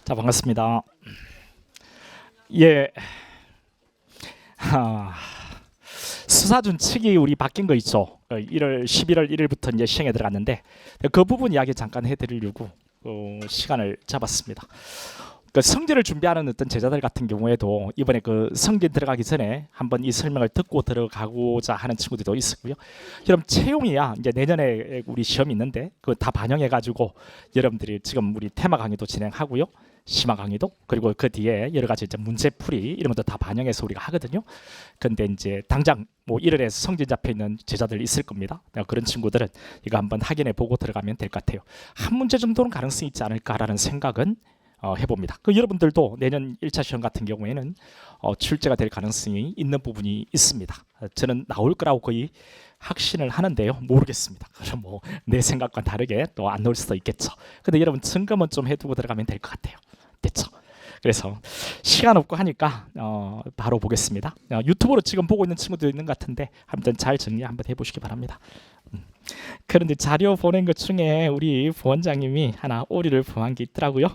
자, 반갑습니다. 예, 하, 수사준칙이 우리 바뀐 거 있죠. 11월 1일부터 이제 시행에 들어갔는데 그 부분 이야기 잠깐 해드리려고 시간을 잡았습니다. 그 성전을 준비하는 어떤 제자들 같은 경우에도 이번에 그 성전 들어가기 전에 한번 이 설명을 듣고 들어가고자 하는 친구들도 있었고요. 여러분 채용이야 이제 내년에 우리 시험이 있는데 그거 다 반영해 가지고 여러분들이 지금 우리 테마 강의도 진행하고요. 심화 강의도 그리고 그 뒤에 여러 가지 이제 문제풀이 이런 것도 다 반영해서 우리가 하거든요. 근데 이제 당장 뭐 1월에 성진 잡혀 있는 제자들 있을 겁니다. 그런 친구들은 이거 한번 확인해 보고 들어가면 될 것 같아요. 한 문제 정도는 가능성이 있지 않을까라는 생각은 해봅니다. 그 여러분들도 내년 1차 시험 같은 경우에는 출제가 될 가능성이 있는 부분이 있습니다. 저는 나올 거라고 거의 확신을 하는데요. 모르겠습니다. 그럼 뭐 내 생각과 다르게 또 안 나올 수도 있겠죠. 근데 여러분 점검은 좀 해두고 들어가면 될 것 같아요. 됐죠? 그래서 시간 없고 하니까 바로 보겠습니다. 유튜브로 지금 보고 있는 친구도 있는 것 같은데 한번 잘 정리 한번 해보시기 바랍니다. 그런데 자료 보낸 것 중에 우리 부원장님이 하나 오류를 범한 게 있더라고요.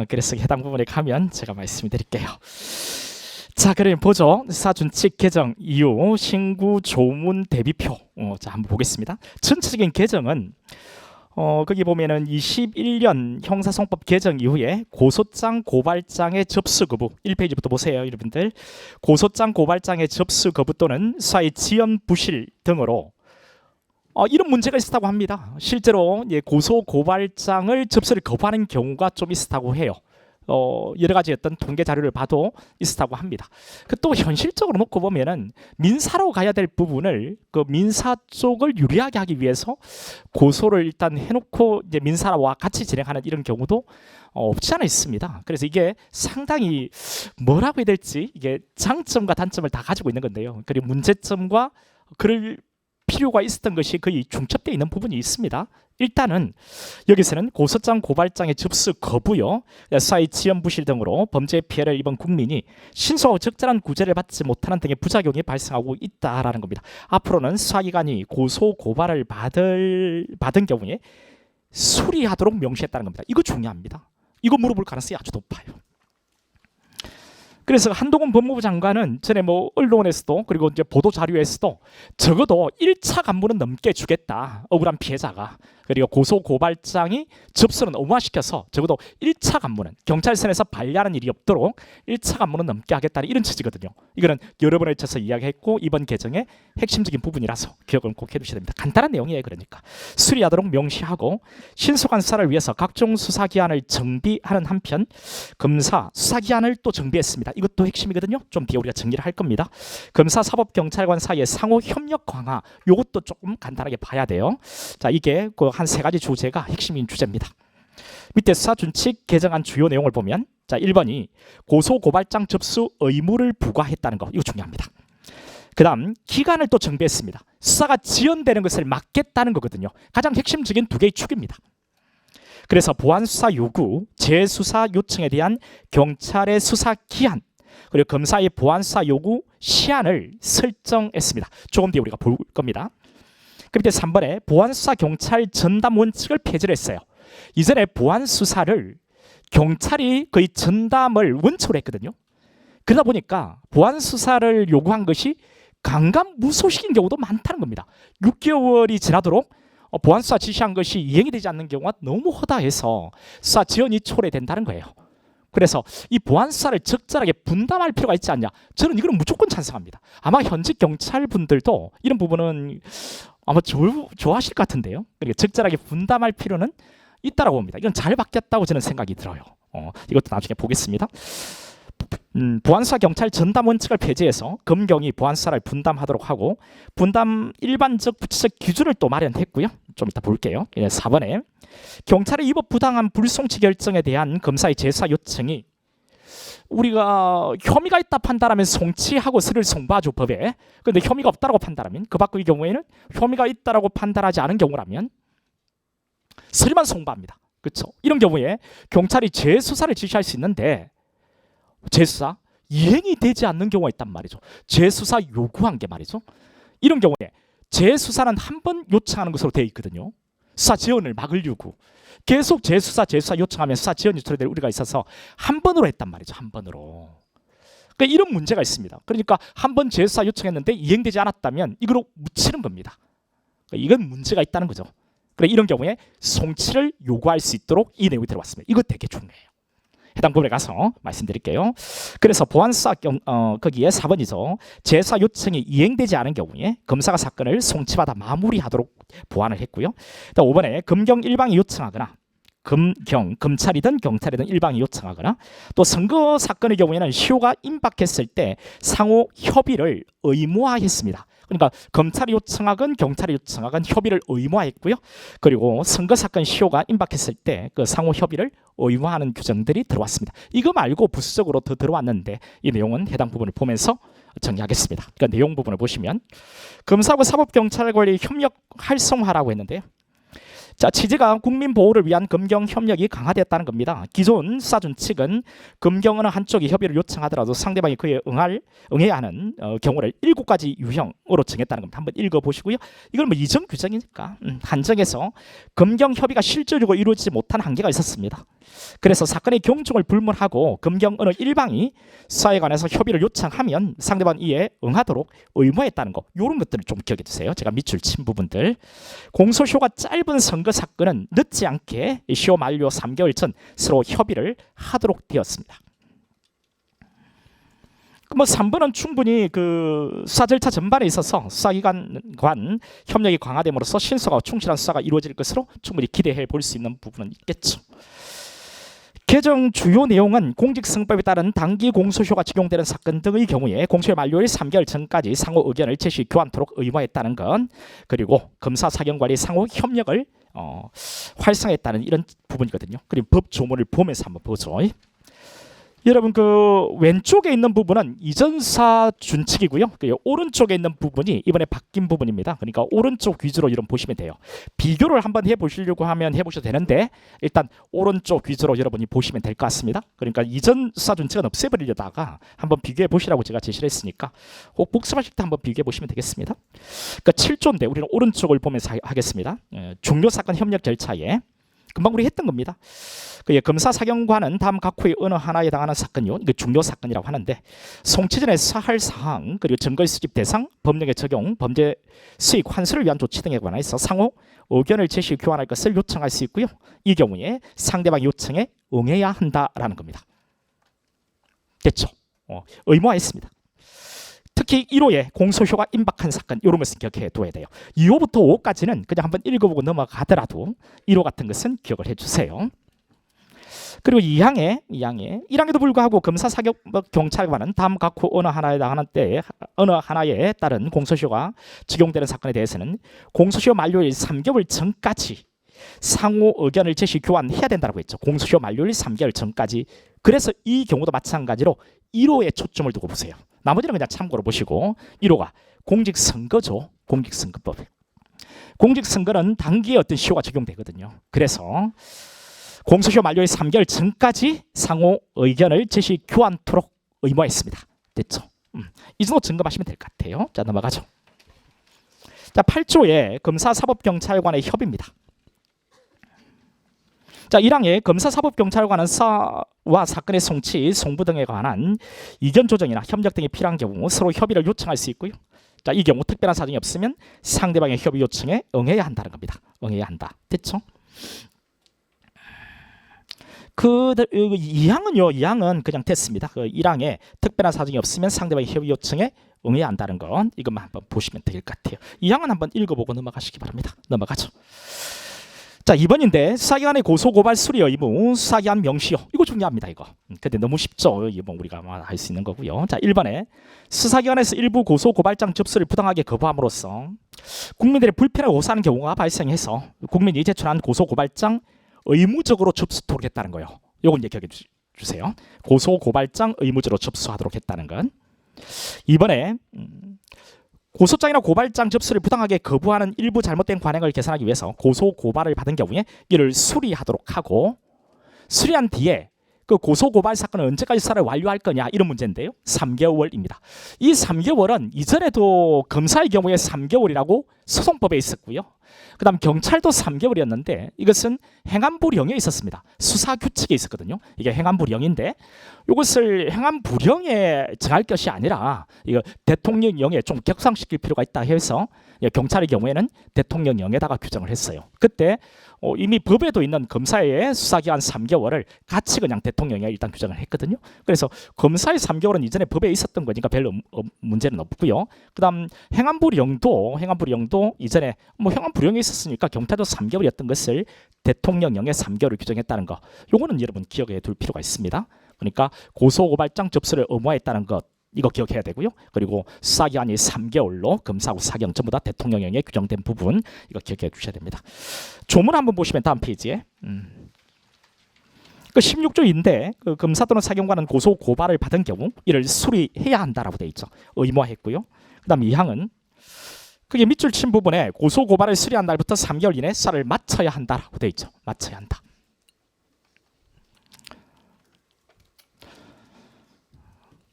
그래서 해당 부분에 가면 제가 말씀드릴게요. 자, 그럼 보죠. 사준칙 개정 이후 신구 조문 대비표. 자, 한번 보겠습니다. 전체적인 개정은 거기 보면은 21년 형사소송법 개정 이후에 고소장 고발장의 접수 거부 1페이지부터 보세요, 여러분들. 고소장 고발장의 접수 거부 또는 수사의 지연 부실 등으로 이런 문제가 있었다고 합니다. 실제로 고소 고발장을 접수를 거부하는 경우가 좀 있었다고 해요. 여러 가지 어떤 통계 자료를 봐도 있었다고 합니다. 또 현실적으로 놓고 보면은 민사로 가야 될 부분을 그 민사 쪽을 유리하게 하기 위해서 고소를 일단 해놓고 이제 민사와 같이 진행하는 이런 경우도 없지 않아 있습니다. 그래서 이게 상당히 뭐라고 해야 될지 이게 장점과 단점을 다 가지고 있는 건데요. 그리고 문제점과 그럴 필요가 있었던 것이 거의 중첩되어 있는 부분이 있습니다. 일단은 여기서는 고소장 고발장의 접수 거부요, 수사의 지연 부실 등으로 범죄 피해를 입은 국민이 신속하고 적절한 구제를 받지 못하는 등의 부작용이 발생하고 있다라는 겁니다. 앞으로는 수사기관이 고소 고발을 받은 경우에 수리하도록 명시했다는 겁니다. 이거 중요합니다. 이거 물어볼 가능성이 아주 높아요. 그래서 한동훈 법무부 장관은 전에 뭐 언론에서도 그리고 이제 보도 자료에서도 적어도 1차 간부는 넘게 주겠다. 억울한 피해자가. 그리고 고소 고발장이 접수는 의무화시켜서 적어도 1차 간부는 경찰선에서 발려하는 일이 없도록 1차 간부는 넘게 하겠다는 이런 취지거든요. 이거는 여러 번에 걸쳐서 이야기했고 이번 개정의 핵심적인 부분이라서 기억을 꼭 해두셔야 됩니다. 간단한 내용이에요. 그러니까 수리하도록 명시하고 신속한 수사를 위해서 각종 수사기관을 정비하는 한편 검사 수사기관을 또 정비했습니다. 이것도 핵심이거든요. 좀 뒤에 우리가 정리를 할 겁니다. 검사 사법경찰관 사이의 상호 협력 강화, 이것도 조금 간단하게 봐야 돼요. 자, 이게 그 한 세 가지 주제가 핵심인 주제입니다. 밑에 수사준칙 개정안 주요 내용을 보면 자, 1번이 고소고발장 접수 의무를 부과했다는 거, 이거 중요합니다. 그 다음 기간을 또 정비했습니다. 수사가 지연되는 것을 막겠다는 거거든요. 가장 핵심적인 두 개의 축입니다. 그래서 보안수사 요구, 재수사 요청에 대한 경찰의 수사 기한, 그리고 검사의 보안수사 요구 시한을 설정했습니다. 조금 뒤에 우리가 볼 겁니다. 그 밑에 3번에 보안수사 경찰 전담 원칙을 폐지를 했어요. 이전에 보안수사를 경찰이 거의 전담을 원칙으로 했거든요. 그러다 보니까 보안수사를 요구한 것이 강간무소식인 경우도 많다는 겁니다. 6개월이 지나도록 보안수사 지시한 것이 이행이 되지 않는 경우가 너무 허다해서 수사 지연이 초래된다는 거예요. 그래서 이 보안수사를 적절하게 분담할 필요가 있지 않냐. 저는 이거는 무조건 찬성합니다. 아마 현직 경찰분들도 이런 부분은 아마 좋아하실 것 같은데요. 그러니까 적절하게 분담할 필요는 있다라고 봅니다. 이건 잘 바뀌었다고 저는 생각이 들어요. 이것도 나중에 보겠습니다. 보안수사 경찰 전담 원칙을 폐지해서 검경이 보안수사를 분담하도록 하고 분담 일반적 구체적 기준을 또 마련했고요. 좀 이따 볼게요. 4번에 경찰의 위법 부당한 불송치 결정에 대한 검사의 재수사 요청이 우리가 혐의가 있다 판단하면 송치하고 서를 송부하죠, 법에. 그런데 혐의가 없다라고 판단하면 그 밖의 경우에는 혐의가 있다라고 판단하지 않은 경우라면 서류만 송부합니다. 그렇죠? 이런 경우에 경찰이 재수사를 지시할 수 있는데 재수사 이행이 되지 않는 경우가 있단 말이죠. 재수사 요구한 게 말이죠. 이런 경우에 재수사는 한 번 요청하는 것으로 되어 있거든요. 수사 지연을 막으려고 계속 재수사 요청하면 수사 지연 유출될 우려가 있어서 한 번으로 했단 말이죠. 한 번으로. 그러니까 이런 문제가 있습니다. 그러니까 한 번 재수사 요청했는데 이행되지 않았다면 이거로 묻히는 겁니다. 그러니까 이건 문제가 있다는 거죠. 그래 이런 경우에 송치를 요구할 수 있도록 이 내용이 들어왔습니다. 이거 되게 중요해요. 해당 부분에 가서 말씀드릴게요. 그래서 보안수사 거기에 4번이죠. 재수사 요청이 이행되지 않은 경우에 검사가 사건을 송치받아 마무리하도록 보완을 했고요. 5번에 검경 일방이 요청하거나 검찰이든 경찰이든 일방이 요청하거나 또 선거 사건의 경우에는 시효가 임박했을 때 상호 협의를 의무화했습니다. 그러니까 검찰이 요청하건 경찰이 요청하건 협의를 의무화했고요. 그리고 선거 사건 시효가 임박했을 때 그 상호 협의를 의무화하는 규정들이 들어왔습니다. 이거 말고 부수적으로 더 들어왔는데 이 내용은 해당 부분을 보면서 정리하겠습니다. 그러니까 내용 부분을 보시면 검사하고 사법경찰관리 협력 활성화라고 했는데요. 자, 취지가 국민 보호를 위한 검경 협력이 강화됐다는 겁니다. 기존 수사준 측은 검경 어느 한쪽이 협의를 요청하더라도 상대방이 그에 응해야 하는 경우를 7가지 유형으로 정했다는 겁니다. 한번 읽어보시고요. 이건 뭐 이전 규정이니까 한정해서 검경 협의가 실질적으로 이루어지지 못한 한계가 있었습니다. 그래서 사건의 경중을 불문하고 검경 어느 일방이 수사에 관해서 협의를 요청하면 상대방 이에 응하도록 의무했다는 거. 이런 것들을 좀 기억해 두세요. 제가 밑줄 친 부분들. 공소시효가 짧은 선거 사건은 늦지 않게 시효 만료 3개월 전 서로 협의를 하도록 되었습니다. 뭐 3번은 충분히 그 수사 절차 전반에 있어서 수사기관 간 협력이 강화됨으로써 신속하고 충실한 수사가 이루어질 것으로 충분히 기대해 볼 수 있는 부분은 있겠죠. 개정 주요 내용은 공직선거법에 따른 단기 공소시효가 적용되는 사건 등의 경우에 공소시효 만료일 3개월 전까지 상호 의견을 제시 교환토록 의무화했다는 것, 그리고 검사 사경관리 상호 협력을 활성화했다는 이런 부분이거든요. 그리고 법 조문을 보면서 한번 보죠. 여러분 그 왼쪽에 있는 부분은 이전 수사 준칙이고요. 그 오른쪽에 있는 부분이 이번에 바뀐 부분입니다. 그러니까 오른쪽 위주로 여러분 보시면 돼요. 비교를 한번 해보시려고 하면 해보셔도 되는데 일단 오른쪽 위주로 여러분이 보시면 될 것 같습니다. 그러니까 이전 수사 준칙은 없애버리려다가 한번 비교해 보시라고 제가 제시를 했으니까 꼭 복습하실 때 한번 비교해 보시면 되겠습니다. 그러니까 7조인데 우리는 오른쪽을 보면서 하겠습니다. 종료사건 협력 절차에 금방 우리 했던 겁니다. 검사 사경관은 다음 각 후의 어느 하나에 해당하는 사건이요. 이거 중요 사건이라고 하는데 송치 전에 사할 사항 그리고 증거의 수집 대상, 법령의 적용, 범죄 수익 환수를 위한 조치 등에 관해서 상호 의견을 제시 교환할 것을 요청할 수 있고요. 이 경우에 상대방 요청에 응해야 한다라는 겁니다. 됐죠? 의무화했습니다. 특히 1호에 공소시효가 임박한 사건 이런 것은 기억해 둬야 돼요. 2호부터 5호까지는 그냥 한번 읽어보고 넘어가더라도 1호 같은 것은 기억을 해주세요. 그리고 2항에도 불구하고 검사 사격 경찰관은 다음 각 후 어느 하나에 해당하는 때에 어느 하나에 따른 공소시효가 적용되는 사건에 대해서는 공소시효 만료일 3개월 전까지 상호 의견을 제시 교환해야 된다고 했죠. 공소시효 만료일 3개월 전까지. 그래서 이 경우도 마찬가지로 1호에 초점을 두고 보세요. 나머지는 그냥 참고로 보시고 1호가 공직선거죠. 공직선거법. 공직선거는 단기에 어떤 시효가 적용되거든요. 그래서 공소시효 만료일 3개월 전까지 상호 의견을 제시 교환토록 의무화했습니다. 됐죠? 이 정도 점검하시면 될 것 같아요. 자, 넘어가죠. 자, 8조에 검사사법경찰관의 협의입니다. 자, 1항에 검사사법경찰관은 수사와 사건의 송치, 송부 등에 관한 이견 조정이나 협력 등이 필요한 경우 서로 협의를 요청할 수 있고요. 자, 이 경우 특별한 사정이 없으면 상대방의 협의 요청에 응해야 한다는 겁니다. 응해야 한다. 됐죠? 그 2항은 그냥 됐습니다. 그 1항에 특별한 사정이 없으면 상대방의 협의 요청에 응해야 한다는 건 이것만 한번 보시면 될 것 같아요. 2항은 한번 읽어보고 넘어가시기 바랍니다. 넘어가죠. 자, 2번인데 수사기관의 고소고발 수리 의무, 수사기관 명시효. 이거 중요합니다. 이거. 근데 너무 쉽죠. 이거 우리가 할 수 있는 거고요. 자, 1번에 수사기관에서 일부 고소고발장 접수를 부당하게 거부함으로써 국민들의 불편을 호소하는 경우가 발생해서 국민이 제출한 고소고발장 의무적으로 접수토록 했다는 거예요. 요건 이제 기억해 주세요. 고소고발장 의무적으로 접수하도록 했다는 건. 2번에 고소장이나 고발장 접수를 부당하게 거부하는 일부 잘못된 관행을 개선하기 위해서 고소고발을 받은 경우에 이를 수리하도록 하고, 수리한 뒤에 그 고소고발 사건을 언제까지 수사를 완료할 거냐 이런 문제인데요. 3개월입니다. 이 3개월은 이전에도 검사의 경우에 3개월이라고 소송법에 있었고요. 그 다음 경찰도 3개월이었는데 이것은 행안부령에 있었습니다. 수사규칙에 있었거든요. 이게 행안부령인데 이것을 행안부령에 정할 것이 아니라 이거 대통령령에 좀 격상시킬 필요가 있다 해서 경찰의 경우에는 대통령령에다가 규정을 했어요. 그때 이미 법에도 있는 검사의 수사기간 3개월을 같이 그냥 대통령에 일단 규정을 했거든요. 그래서 검사의 3개월은 이전에 법에 있었던 거니까 별로 문제는 없고요. 그 다음 행안부령도 이전에 뭐 행안부령에 있었으니까 경찰도 3개월이었던 것을 대통령령에 3개월을 규정했다는 거, 요거는 여러분 기억해 둘 필요가 있습니다. 그러니까 고소고발장 접수를 의무화했다는 것, 이거 기억해야 되고요. 그리고 수사기간이 3개월로 검사하고 사경 전부 다 대통령령에 규정된 부분, 이거 기억해 주셔야 됩니다. 조문 한번 보시면 다음 페이지에 그 16조인데 그 검사 또는 사경관은 고소 고발을 받은 경우 이를 수리해야 한다라고 되어 있죠. 의무화했고요. 그다음 2항은 그게 밑줄 친 부분에 고소 고발을 수리한 날부터 3개월 이내 수사를 마쳐야 한다라고 되어 있죠. 마쳐야 한다.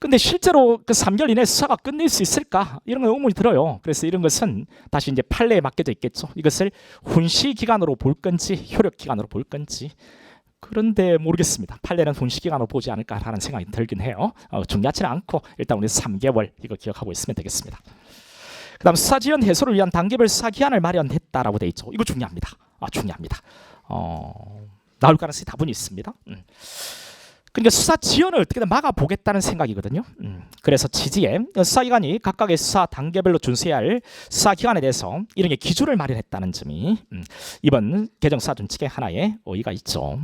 근데 실제로 그 3개월 이내 수사가 끝낼 수 있을까? 이런 건 의문이 들어요. 그래서 이런 것은 다시 이제 판례에 맡겨져 있겠죠. 이것을 훈시 기간으로 볼 건지 효력 기간으로 볼 건지. 그런데 모르겠습니다. 판례는 훈시 기간으로 보지 않을까라는 생각이 들긴 해요. 중요하지는 않고 일단 우리 3개월 이거 기억하고 있으면 되겠습니다. 그다음 수사 지연 해소를 위한 단계별 수사 기한을 마련했다라고 돼 있죠. 이거 중요합니다. 중요합니다. 나올 가능성이 다분히 있습니다. 그러니까 수사 지연을 어떻게든 막아보겠다는 생각이거든요. 그래서 지지에 수사기관이 각각의 수사 단계별로 준수해야 할 수사기관에 대해서 이런 게 기준을 마련했다는 점이 이번 개정수사준칙의 하나의 의의가 있죠.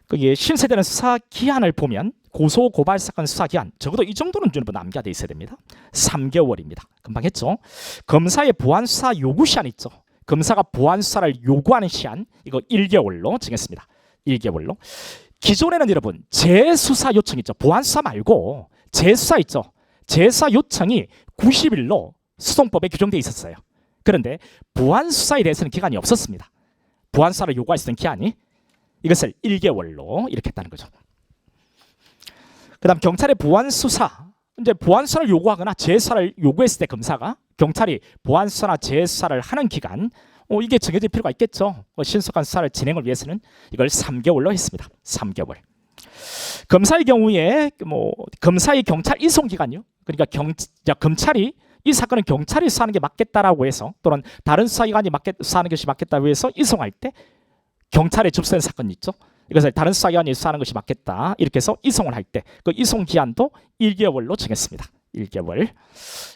거기에 신설되는 수사기한을 보면 고소고발사건 수사기한 적어도 이 정도는 여러분 남겨져 있어야 됩니다. 3개월입니다. 금방 했죠. 검사의 보완수사 요구시한 있죠. 검사가 보완수사를 요구하는 시한 이거 1개월로 정했습니다. 1개월로. 기존에는 여러분 재수사 요청 있죠. 보완수사 말고 재수사 있죠. 재수사 요청이 90일로 수송법에 규정되어 있었어요. 그런데 보완수사에 대해서는 기간이 없었습니다. 보완수사를 요구할 수 있는 기한이 이것을 1개월로 이렇게 했다는 거죠. 그 다음 경찰의 보완수사, 이제 보완수사를 요구하거나 재수사를 요구했을 때 검사가 경찰이 보완수사나 재수사를 하는 기간, 이게 정해질 필요가 있겠죠. 신속한 수사를 진행을 위해서는 이걸 3개월로 했습니다. 3개월. 검사의 경우에 검사의 경찰 이송 기간요. 그러니까 검찰이 이 사건은 경찰이 수사하는 게 맞겠다라고 해서 또는 다른 수사기관이 수사하는 것이 맞겠다고 해서 이송할 때 경찰에 접수된 사건 있죠. 이것을 다른 수사기관이 수사하는 것이 맞겠다 이렇게 해서 이송을 할 때 그 이송 기한도 1개월로 정했습니다. 1개월.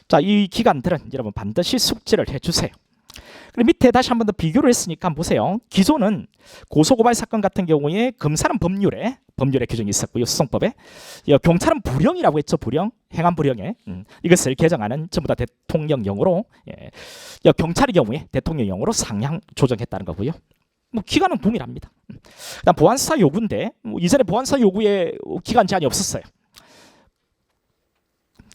자, 이 기간들은 여러분 반드시 숙지를 해주세요. 그리고 밑에 다시 한 번 더 비교를 했으니까 보세요. 기존은 고소고발 사건 같은 경우에 검사는 법률에 규정이 있었고요. 수송법에. 경찰은 불령이라고 했죠. 불령. 행안부령에. 이것을 개정하는 전부 다 대통령령으로 경찰의 경우에 대통령령으로 상향 조정했다는 거고요. 기간은 동일합니다. 그다음 보완수사 요구인데 이전에 보완수사 요구에 기간 제한이 없었어요.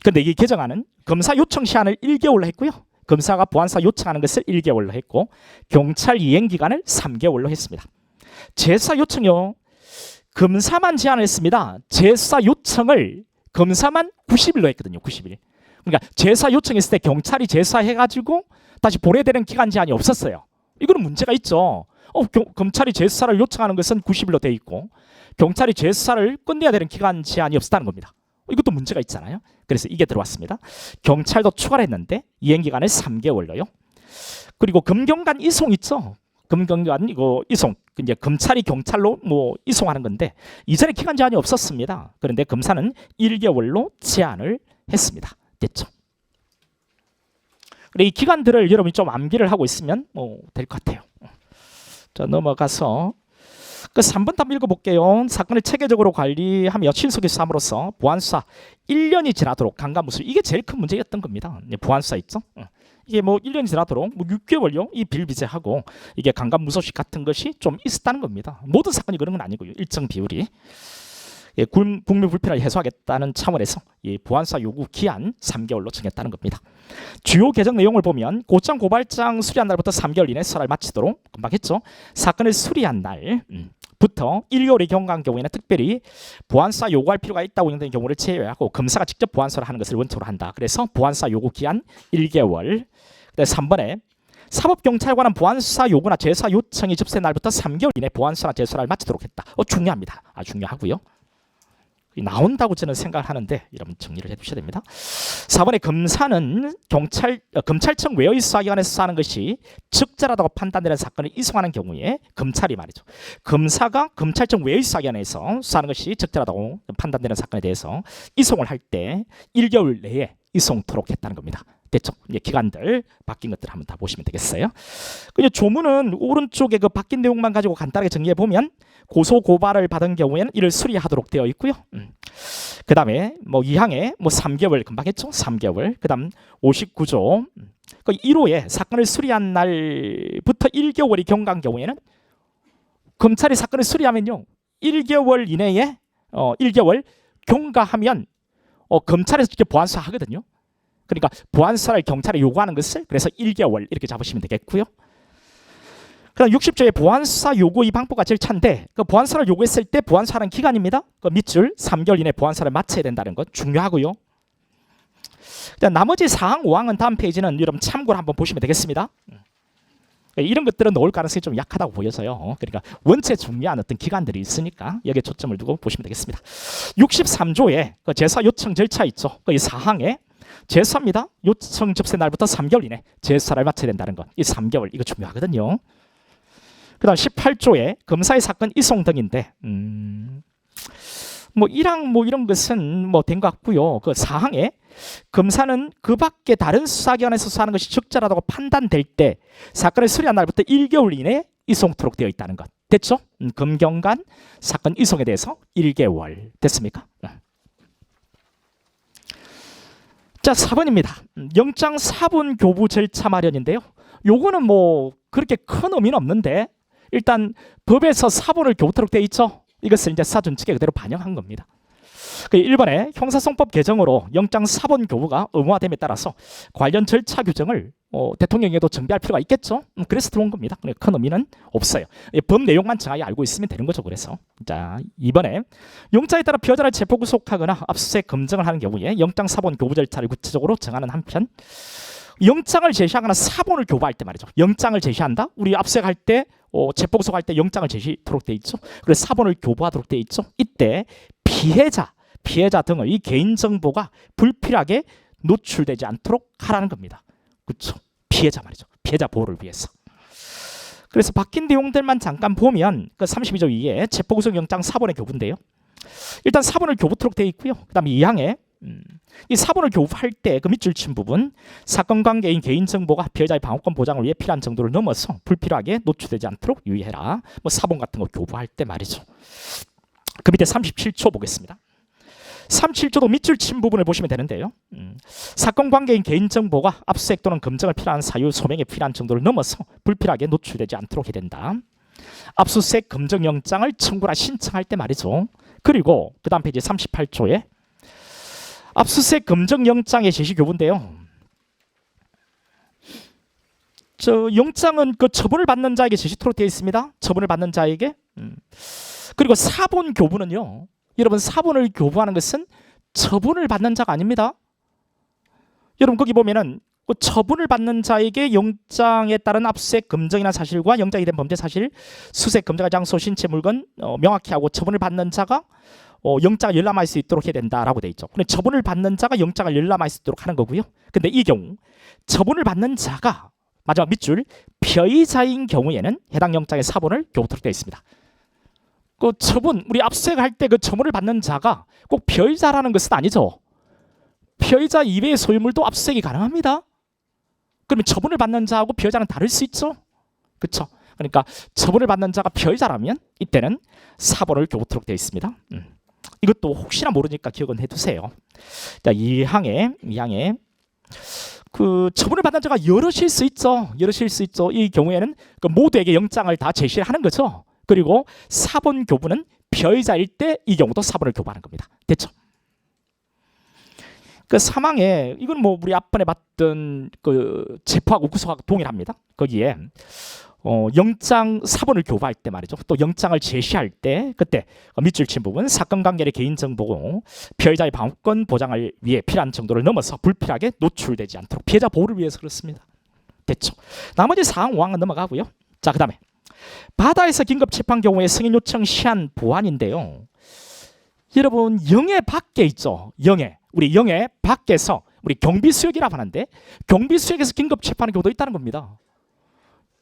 그런데 이 개정안은 검사 요청 시한을 1개월로 했고요. 검사가 보완수사 요청하는 것을 1개월로 했고 경찰 이행기간을 3개월로 했습니다. 재수사 요청요. 검사만 제한을 했습니다. 재수사 요청을 검사만 90일로 했거든요. 90일. 그러니까 재수사 요청했을 때 경찰이 재수사해가지고 다시 보내되는 기간 제한이 없었어요. 이거는 문제가 있죠. 검찰이 재수사를 요청하는 것은 90일로 돼 있고 경찰이 재수사를 끝내야 되는 기간 제한이 없었다는 겁니다. 이것도 문제가 있잖아요. 그래서 이게 들어왔습니다. 경찰도 추가를 했는데 이행기간을 3개월로요. 그리고 검경관 이송 있죠. 검경관 이거 이송 이제 검찰이 경찰로 이송하는 건데 이전에 기간 제한이 없었습니다. 그런데 검사는 1개월로 제한을 했습니다. 됐죠. 그래 이 기간들을 여러분이 좀 암기를 하고 있으면 될 것 같아요. 자, 넘어가서 그 3번 답 읽어볼게요. 사건을 체계적으로 관리하며 신속히 수사함으로써 보완수사 1년이 지나도록 강간무술, 이게 제일 큰 문제였던 겁니다. 보완수사 있죠. 이게 1년이 지나도록 6개월요 이 비일비재하고 이게 강간무소식 같은 것이 좀 있었다는 겁니다. 모든 사건이 그런 건 아니고요. 일정 비율이. 국민 불편을 해소하겠다는 차원에서 보완수사 요구 기한 3개월로 정했다는 겁니다. 주요 개정 내용을 보면 고장 고발장 수리한 날부터 3개월 이내 수사를 마치도록 금방 했죠. 사건을 수리한 날부터 1개월의 경우에는 특별히 보완수사 요구할 필요가 있다고 인정된 경우를 제외하고 검사가 직접 보완수사를 하는 것을 원칙으로 한다. 그래서 보완수사 요구 기한 1개월. 3번에 사법경찰관은 보안수사 요구나 재수사 요청이 접수된 날부터 3개월 이내 보안수사나 재수사를 마치도록 했다. 중요합니다. 중요하고요. 나온다고 저는 생각을 하는데 여러분 정리를 해두셔야 됩니다. 4번에 검사는 검찰청 외의 수사기관에서 수사하는 것이 적절하다고 판단되는 사건을 이송하는 경우에 검찰이 말이죠. 검사가 검찰청 외의 수사기관에서 수사하는 것이 적절하다고 판단되는 사건에 대해서 이송을 할 때 1개월 내에 이송토록 했다는 겁니다. 됐죠? 이제 기간들 바뀐 것들 한번 다 보시면 되겠어요. 그 조문은 오른쪽에 그 바뀐 내용만 가지고 간단하게 정리해 보면 고소 고발을 받은 경우에는 이를 수리하도록 되어 있고요. 그 다음에 뭐 2항에 뭐 3개월 금방 했죠? 3개월. 그 다음 59조 그 1호에 사건을 수리한 날부터 1개월이 경과한 경우에는 검찰이 사건을 수리하면요 1개월 이내에 1개월 경과하면 검찰에서 직접 보안수사 하거든요. 그러니까 보안수사를 경찰에 요구하는 것을 그래서 1개월 이렇게 잡으시면 되겠고요. 그다음 60조의 보안수사 요구 이 방법과 절차인데 그 보안수사를 요구했을 때 보안수사하는 기간입니다. 그 밑줄 3개월 이내 보안수사를 마쳐야 된다는 것 중요하고요. 나머지 4항, 5항은 다음 페이지는 여러분 참고를 한번 보시면 되겠습니다. 이런 것들은 넣을 가능성이 좀 약하다고 보여서요. 그러니까 원체 중요한 어떤 기간들이 있으니까 여기에 초점을 두고 보시면 되겠습니다. 63조에 그 재수사 요청 절차 있죠. 이 4항에 재수사입니다. 요청 접수 날부터 3개월 이내 재수사를 마쳐야 된다는 것. 이 3개월 이거 중요하거든요. 그 다음 18조에 검사의 사건 이송 등인데 뭐 1항 뭐 이런 것은 뭐 된 것 같고요. 그 4항에 검사는 그 밖에 다른 수사기관에서 수사하는 것이 적절하다고 판단될 때 사건을 수리한 날부터 1개월 이내에 이송토록 되어 있다는 것. 됐죠? 검경관 사건 이송에 대해서 1개월 됐습니까? 자 4번입니다. 영장 사본 교부 절차 마련인데요. 요거는 뭐 그렇게 큰 의미는 없는데 일단 법에서 사본을 교부토록 되어 있죠. 이것을 이제 사준칙에 그대로 반영한 겁니다. 1번에 형사소송법 개정으로 영장 사본 교부가 의무화됨에 따라서 관련 절차 규정을 대통령에게도 정비할 필요가 있겠죠. 그래서 들어온 겁니다. 큰 의미는 없어요. 법 내용만 정확히 알고 있으면 되는 거죠. 그래서 자 2번에 영장에 따라 피의자를 체포 구속하거나 압수수색 검증을 하는 경우에 영장 사본 교부 절차를 구체적으로 정하는 한편 영장을 제시하거나 사본을 교부할 때 말이죠. 영장을 제시한다. 우리 압수수색할 때 체포 구속할 때 영장을 제시토록 돼 있죠. 그래서 사본을 교부하도록 돼 있죠. 이때 피해자 등의 개인정보가 불필요하게 노출되지 않도록 하라는 겁니다. 그렇죠? 피해자 말이죠. 피해자 보호를 위해서. 그래서 바뀐 내용들만 잠깐 보면 그 32조 2에 체포구속영장 사본의 교부인데요. 일단 사본을 교부토록 되어 있고요. 그 다음에 2항에 이 사본을 교부할 때 그 밑줄 친 부분 사건 관계인 개인정보가 피해자의 방어권 보장을 위해 필요한 정도를 넘어서 불필요하게 노출되지 않도록 유의해라. 뭐 사본 같은 거 교부할 때 말이죠. 그 밑에 37조 보겠습니다. 37조도 밑줄 친 부분을 보시면 되는데요. 사건 관계인 개인정보가 압수수색 또는 검증을 필요한 사유 소명에 필요한 정도를 넘어서 불필요하게 노출되지 않도록 해야 된다. 압수수색 검증영장을 청구나 신청할 때 말이죠. 그리고 그 다음 페이지 38조에 압수수색 검증영장의 제시 교부인데요. 영장은 그 처분을 받는 자에게 제시토록 되어 있습니다. 처분을 받는 자에게. 그리고 사본 교부는요. 여러분 사본을 교부하는 것은 처분을 받는 자가 아닙니다. 여러분 거기 보면은 그 처분을 받는 자에게 영장에 따른 압수수색 검증이나 사실과 영장이 된 범죄 사실, 수색 검증할 장소, 신체, 물건 명확히 하고 처분을 받는 자가 영장을 열람할 수 있도록 해야 된다라고 돼 있죠. 근데 처분을 받는 자가 영장을 열람할 수 있도록 하는 거고요. 근데 이 경우 처분을 받는 자가 마지막 밑줄 피의자인 경우에는 해당 영장의 사본을 교부토록 되어 있습니다. 그 처분 우리 압수수색할 때 그 처분을 받는 자가 꼭 피의자라는 것은 아니죠. 피의자 이외의 소유물도 압수수색이 가능합니다. 그러면 처분을 받는 자하고 피의자는 다를 수 있죠. 그렇죠? 그러니까 처분을 받는 자가 피의자라면 이때는 사본을 교부토록 되어 있습니다. 이것도 혹시나 모르니까 기억은 해두세요. 자, 2항에 그 처분을 받는 자가 여럿일 수 있죠. 이 경우에는 그 모두에게 영장을 다 제시를 하는 거죠. 그리고 사본 교부는 피의자일 때 이 경우도 사본을 교부하는 겁니다. 됐죠? 그 사망에 이건 뭐 우리 앞번에 봤던 그 체포하고 구속하고 동일합니다. 거기에 영장 사본을 교부할 때 말이죠. 또 영장을 제시할 때 그때 밑줄 친 부분 사건 관계의 개인정보고 피해자의 방어권 보장을 위해 필요한 정도를 넘어서 불필요하게 노출되지 않도록 피해자 보호를 위해서 그렇습니다. 됐죠. 나머지 사항 5항은 넘어가고요. 자, 그 다음에 바다에서 긴급 체포한 경우에 승인 요청 시한 보완인데요. 여러분 영해 밖에 있죠. 우리 영해 밖에서 우리 경비수역이라고 하는데 경비수역에서 긴급 체포하는 경우도 있다는 겁니다.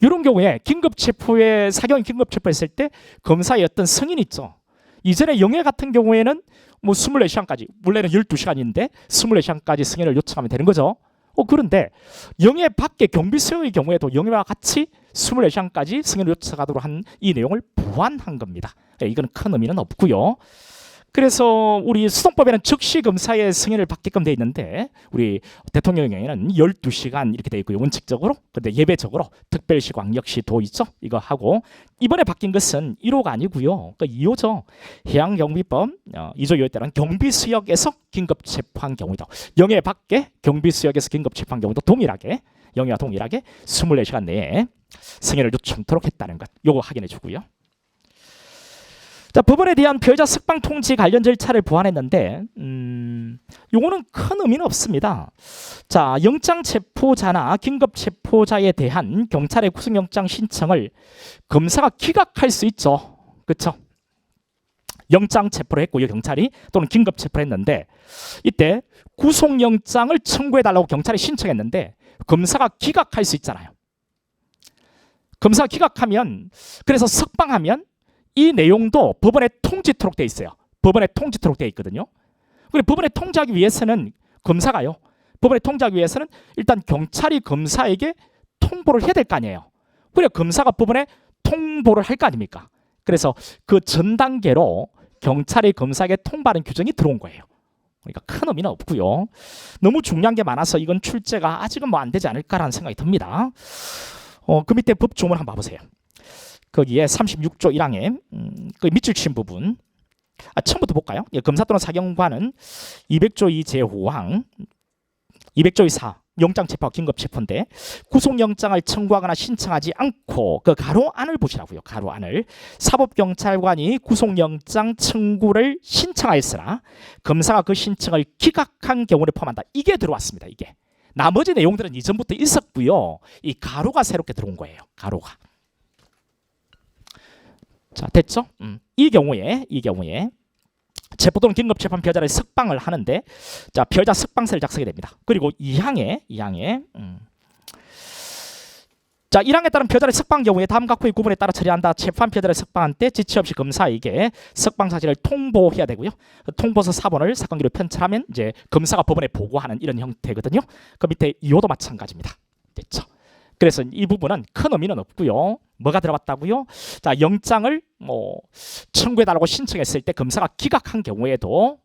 이런 경우에 긴급 체포에 사경이 긴급 체포했을 때 검사의 어떤 승인이 있죠. 이전에 영해 같은 경우에는 뭐 24시간까지 원래는 12시간인데 24시간까지 승인을 요청하면 되는 거죠. 그런데 영해 밖에 경비수역의 경우에도 영해와 같이 24시간까지 승인을 요청하도록 한 이 내용을 보완한 겁니다. 이건 큰 의미는 없고요. 그래서 우리 수동법에는 즉시 검사의 승인을 받게끔 돼 있는데 우리 대통령령에는 12시간 이렇게 돼 있고요. 원칙적으로. 근데 예외적으로 특별시 광역시도 있죠. 이거 하고 이번에 바뀐 것은 1호가 아니고요. 그러니까 2호죠. 해양경비법 2조 2호에 따른 경비수역에서 긴급 체포한 경우도 영해 밖에 경비수역에서 긴급 체포한 경우도 동일하게 영해와 동일하게 24시간 내에 승인을 요청토록 했다는 것. 요거 확인해 주고요. 자, 법원에 대한 피해자 석방 통지 관련 절차를 보완했는데 요거는 큰 의미는 없습니다. 자, 영장 체포자나 긴급 체포자에 대한 경찰의 구속영장 신청을 검사가 기각할 수 있죠. 그렇죠? 영장 체포를 했고요, 경찰이 또는 긴급 체포를 했는데 이때 구속영장을 청구해달라고 경찰이 신청했는데 검사가 기각할 수 있잖아요. 검사가 기각하면 그래서 석방하면 이 내용도 법원에 통지토록 돼 있어요. 법원에 통지토록 돼 있거든요. 그리고 법원에 통지하기 위해서는 검사가요. 법원에 통지하기 위해서는 일단 경찰이 검사에게 통보를 해야 될 거 아니에요. 그래 검사가 법원에 통보를 할 거 아닙니까? 그래서 그 전 단계로 경찰이 검사에게 통보하는 규정이 들어온 거예요. 그러니까 큰 의미는 없고요. 너무 중요한 게 많아서 이건 출제가 아직은 뭐 안 되지 않을까라는 생각이 듭니다. 그 밑에 법조문 한번 봐보세요. 거기에 36조 1항에 그 밑줄 친 부분 처음부터 볼까요? 검사 또는 사경관은 200조 2 제5항 200조 2 4 영장 체포와 긴급 체포인데 구속영장을 청구하거나 신청하지 않고 그 가로 안을 보시라고요. 가로 안을 사법경찰관이 구속영장 청구를 신청하였으나 검사가 그 신청을 기각한 경우를 포함한다. 이게 들어왔습니다. 이게 나머지 내용들은 이전부터 있었고요. 이 가로가 새롭게 들어온 거예요. 가로가. 자, 됐죠? 이 경우에 체포 또는 긴급 체포한 피해자를 석방을 하는데 자, 피해자 석방서를 작성해야 됩니다. 그리고 2항에 자, 1항에 따른 피해자를 석방 경우에 다음 각호의 구분에 따라 처리한다. 체포한 피해자를 석방한 때 지체 없이 검사에게 석방 사실을 통보해야 되고요. 통보서 사본을 사건기로 편찬하면 이제 검사가 법원에 보고하는 이런 형태거든요. 그 밑에 2호도 마찬가지입니다. 됐죠? 그래서 이 부분은 큰 의미는 없고요. 뭐가 들어갔다고요? 자, 영장을 청구해달라고 신청했을 때 검사가 기각한 경우에도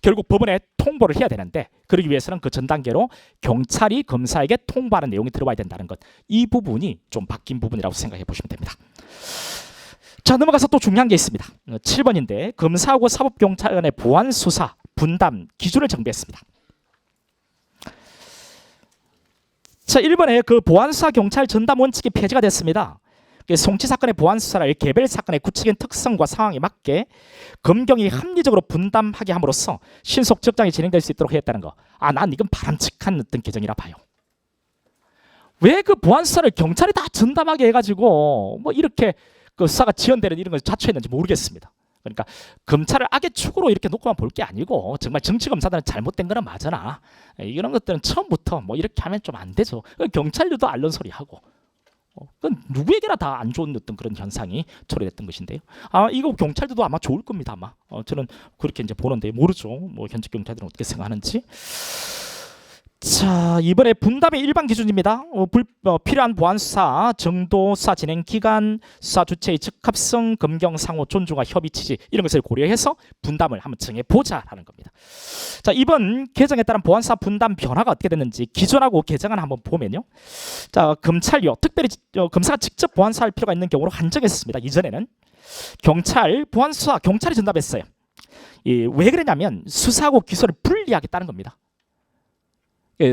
결국 법원에 통보를 해야 되는데 그러기 위해서는 그 전 단계로 경찰이 검사에게 통보하는 내용이 들어와야 된다는 것. 이 부분이 좀 바뀐 부분이라고 생각해 보시면 됩니다. 자, 넘어가서 또 중요한 게 있습니다. 7번인데 검사하고 사법경찰 간의 보안수사 분담 기준을 정비했습니다. 자, 1번에 그 보안수사 경찰 전담 원칙이 폐지가 됐습니다. 송치 사건의 보안수사를 개별 사건의 구체적인 특성과 상황에 맞게 검경이 합리적으로 분담하게 함으로써 신속 적장이 진행될 수 있도록 했다는 거. 난 이건 바람직한 어떤 개정이라 봐요. 왜 그 보안수사를 경찰이 다 전담하게 해가지고 뭐 이렇게 그 수사가 지연되는 이런 걸 자초했는지 모르겠습니다. 그러니까 검찰을 악의 축으로 이렇게 놓고만 볼 게 아니고 정말 정치검사들은 잘못된 거는 맞으나 이런 것들은 처음부터 뭐 이렇게 하면 좀 안 되죠. 경찰들도 알런 소리 하고 그건 누구에게나 다 안 좋은 어떤 그런 현상이 초래됐던 것인데요. 이거 경찰들도 아마 좋을 겁니다. 아마 저는 그렇게 이제 보는데 모르죠. 뭐 현직 경찰들은 어떻게 생각하는지. 자, 이번에 분담의 일반 기준입니다. 필요한 보안수사, 정도, 수사 진행 기간, 수사 주체의 적합성, 검경 상호 존중과 협의 취지 이런 것을 고려해서 분담을 한번 정해보자라는 겁니다. 자, 이번 개정에 따른 보안수사 분담 변화가 어떻게 됐는지 기존하고 개정안 한번 보면요. 자, 검찰요. 특별히 검사가 직접 보안수사할 필요가 있는 경우로 한정했습니다. 이전에는 경찰 보안수사 경찰이 전담했어요. 왜 그러냐면 수사하고 기소를 분리하겠다는 겁니다.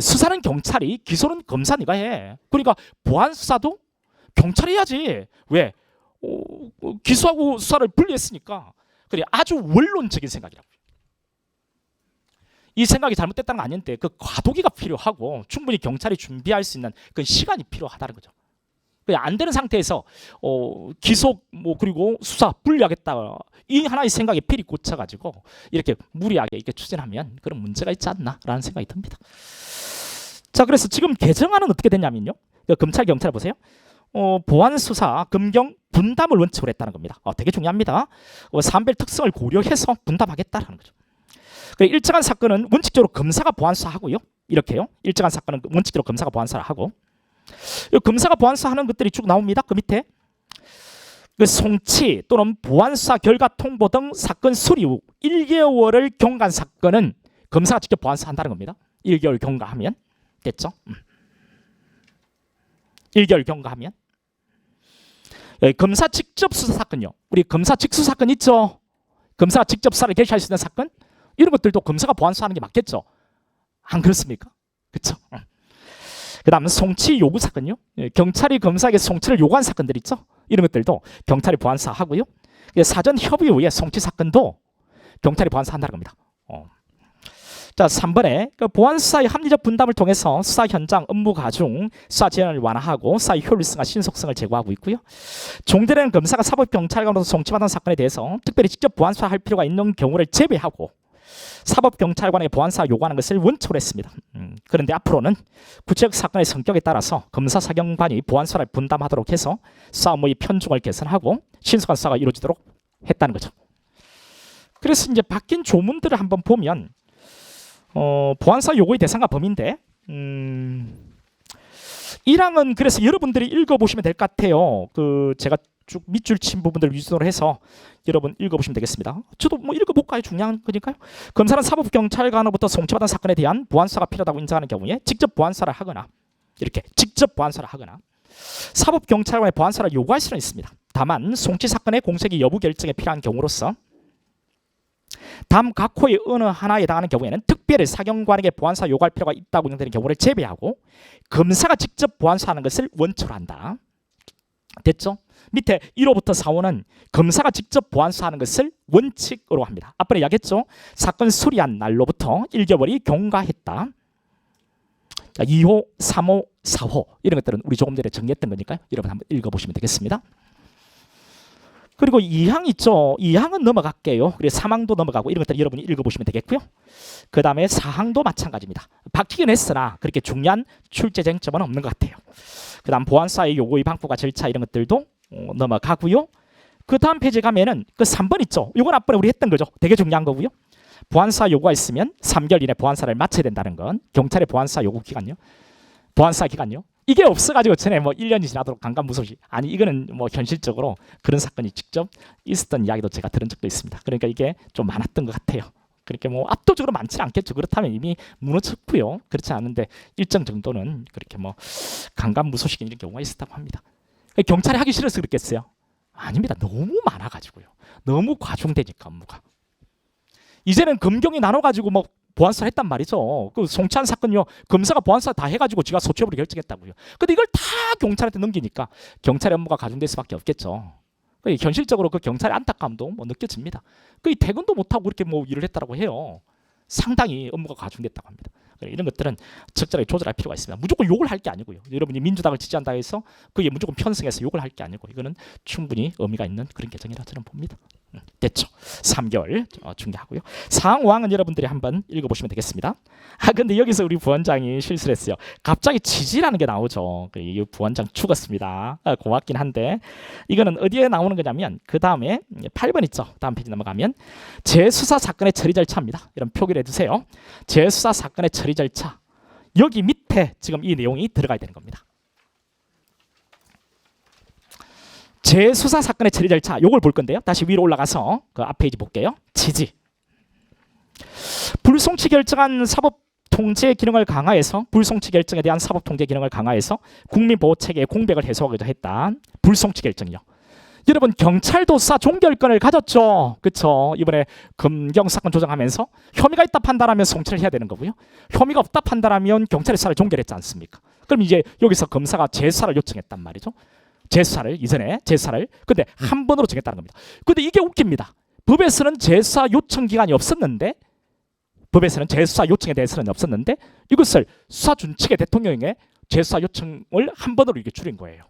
수사는 경찰이, 기소는 검사니가 해. 그러니까 보안 수사도 경찰이 해야지. 왜? 기소하고 수사를 분리했으니까. 그래, 아주 원론적인 생각이라고요. 이 생각이 잘못됐다는 건 아닌데 그 과도기가 필요하고 충분히 경찰이 준비할 수 있는 그 시간이 필요하다는 거죠. 안 되는 상태에서 기소 그리고 수사 분리하겠다 이 하나의 생각에 필히 꽂혀가지고 이렇게 무리하게 이렇게 추진하면 그런 문제가 있지 않나라는 생각이 듭니다. 자, 그래서 지금 개정안은 어떻게 됐냐면요. 검찰 경찰 보세요. 보안 수사 검경 분담을 원칙으로 했다는 겁니다. 되게 중요합니다. 사안별 특성을 고려해서 분담하겠다라는 거죠. 일정한 사건은 원칙적으로 검사가 보안 수사하고요. 이렇게요. 일정한 사건은 원칙적으로 검사가 보안 수사를 하고 검사가 보안 수사하는 것들이 쭉 나옵니다. 그 밑에 송치 또는 보안 수사 결과 통보 등 사건 수리 후 1개월을 경과한 사건은 검사가 직접 보안 수사한다는 겁니다. 1개월 경과하면 됐죠? 1개월 경과하면 검사 직접 수사 사건요. 우리 검사 직수 사건 있죠? 검사가 직접 수사를 개시할 수 있는 사건 이런 것들도 검사가 보안 수사하는 게 맞겠죠? 안 그렇습니까? 그렇죠? 그 다음 송치 요구 사건요. 경찰이 검사에게 송치를 요구한 사건들 있죠. 이런 것들도 경찰이 보안 수사하고요. 사전 협의 후에 송치 사건도 경찰이 보안 수사한다는 겁니다. 자, 3번에 보안 수사의 합리적 분담을 통해서 수사 현장 업무 가중, 수사 제한을 완화하고 수사의 효율성과 신속성을 제고하고 있고요. 종대라는 검사가 사법경찰관으로서 송치받은 사건에 대해서 특별히 직접 보안 수사할 필요가 있는 경우를 제외하고 사법경찰관에게 보안 수사 요구하는 것을 원칙으로 했습니다. 그런데 앞으로는 구체적 사건의 성격에 따라서 검사 사경관이 보안 수사를 분담하도록 해서 수사 업무의 편중을 개선하고 신속한 수사가 이루어지도록 했다는 거죠. 그래서 이제 바뀐 조문들을 한번 보면 보안 수사 요구의 대상과 범위인데 1항은 그래서 여러분들이 읽어보시면 될 것 같아요. 제가 쭉 밑줄 친 부분들을 위주로 해서 여러분 읽어보시면 되겠습니다. 저도 읽어볼까요? 중요한 거니까요. 검사는 사법경찰관으로부터 송치받은 사건에 대한 보안수사가 필요하다고 인정하는 경우에 직접 보안수사를 하거나 이렇게 직접 보안수사를 하거나 사법경찰관의 보안수사를 요구할 수는 있습니다. 다만 송치 사건의 공소기 여부 결정에 필요한 경우로서 다음 각호의 어느 하나에 해당하는 경우에는 특별히 사경관에게 보안수사 요구할 필요가 있다고 인정되는 경우를 제외하고 검사가 직접 보안수사하는 것을 원칙으로 한다. 됐죠? 밑에 1호부터 4호는 검사가 직접 보안수사하는 것을 원칙으로 합니다. 앞번에 이야기했죠. 사건 수리한 날로부터 1개월이 경과했다. 2호, 3호, 4호 이런 것들은 우리 조금 전에 정리했던 거니까요. 여러분 한번 읽어보시면 되겠습니다. 그리고 2항 있죠. 2항은 넘어갈게요. 그리고 3항도 넘어가고 이런 것들 여러분이 읽어보시면 되겠고요. 그 다음에 4항도 마찬가지입니다. 바뀌긴 했으나 그렇게 중요한 출제 쟁점은 없는 것 같아요. 그 다음 보안수사의 요구의 방법과 절차 이런 것들도 넘어가고요. 그 다음 페이지 가면은 그 3번 있죠. 이건 앞번에 우리 했던 거죠. 되게 중요한 거고요. 보안수사 요구가 있으면 3개월 이내 보안수사를 마쳐야 된다는 건 경찰의 보안수사 요구 기간요. 보안수사 기간요. 이게 없어가지고 전에 1년이 지나도록 강간무소시 아니 이거는 현실적으로 그런 사건이 직접 있었던 이야기도 제가 들은 적도 있습니다. 그러니까 이게 좀 많았던 것 같아요. 그렇게 압도적으로 많지는 않겠죠. 그렇다면 이미 무너졌고요. 그렇지 않은데 일정 정도는 그렇게 강간무소식 이런 경우가 있었다고 합니다. 경찰이 하기 싫어서 그랬겠어요? 아닙니다. 너무 많아가지고요. 너무 과중되니까 업무가. 이제는 검경이 나눠가지고 보안수사 했단 말이죠. 그 송치한 사건요. 검사가 보안수사 다 해가지고 지가 소취여부를 결정했다고요. 근데 이걸 다 경찰한테 넘기니까 경찰의 업무가 가중될 수밖에 없겠죠. 현실적으로 그 경찰의 안타까움도 느껴집니다. 퇴근도 못하고 그렇게 일을 했다고 해요. 상당히 업무가 과중됐다고 합니다. 이런 것들은 적절하게 조절할 필요가 있습니다. 무조건 욕을 할 게 아니고요. 여러분이 민주당을 지지한다 해서 그게 무조건 편승해서 욕을 할 게 아니고 이거는 충분히 의미가 있는 그런 개정이라 저는 봅니다. 됐죠. 3개월 중요하고요. 4항, 5항은 여러분들이 한번 읽어보시면 되겠습니다. 근데 여기서 우리 부원장이 실수를 했어요. 갑자기 지지라는 게 나오죠. 이 부원장 죽었습니다. 고맙긴 한데 이거는 어디에 나오는 거냐면 그 다음에 8번 있죠. 다음 페이지 넘어가면 재수사 사건의 처리 절차입니다. 이런 표기를 해두세요. 재수사 사건의 처리 절차. 여기 밑에 지금 이 내용이 들어가야 되는 겁니다. 재수사 사건의 처리 절차 요걸 볼 건데요. 다시 위로 올라가서 그 앞 페이지 볼게요. 지지. 불송치 결정한 사법 통제 기능을 강화해서 불송치 결정에 대한 사법 통제 기능을 강화해서 국민 보호 체계의 공백을 해소하기도 했다. 불송치 결정이요. 여러분 경찰도 수사 종결권을 가졌죠. 그렇죠. 이번에 검경 사건 조정하면서 혐의가 있다 판단하면 송치를 해야 되는 거고요. 혐의가 없다 판단하면 경찰이 수사를 종결했지 않습니까? 그럼 이제 여기서 검사가 재수사를 요청했단 말이죠. 재수사를 이전에 재수사를 근데 한 번으로 정했다는 겁니다. 근데 이게 웃깁니다. 법에서는 재수사 요청 기간이 없었는데 법에서는 재수사 요청에 대해서는 없었는데 이것을 수사준 측의 대통령에게 재수사 요청을 한 번으로 이렇게 줄인 거예요.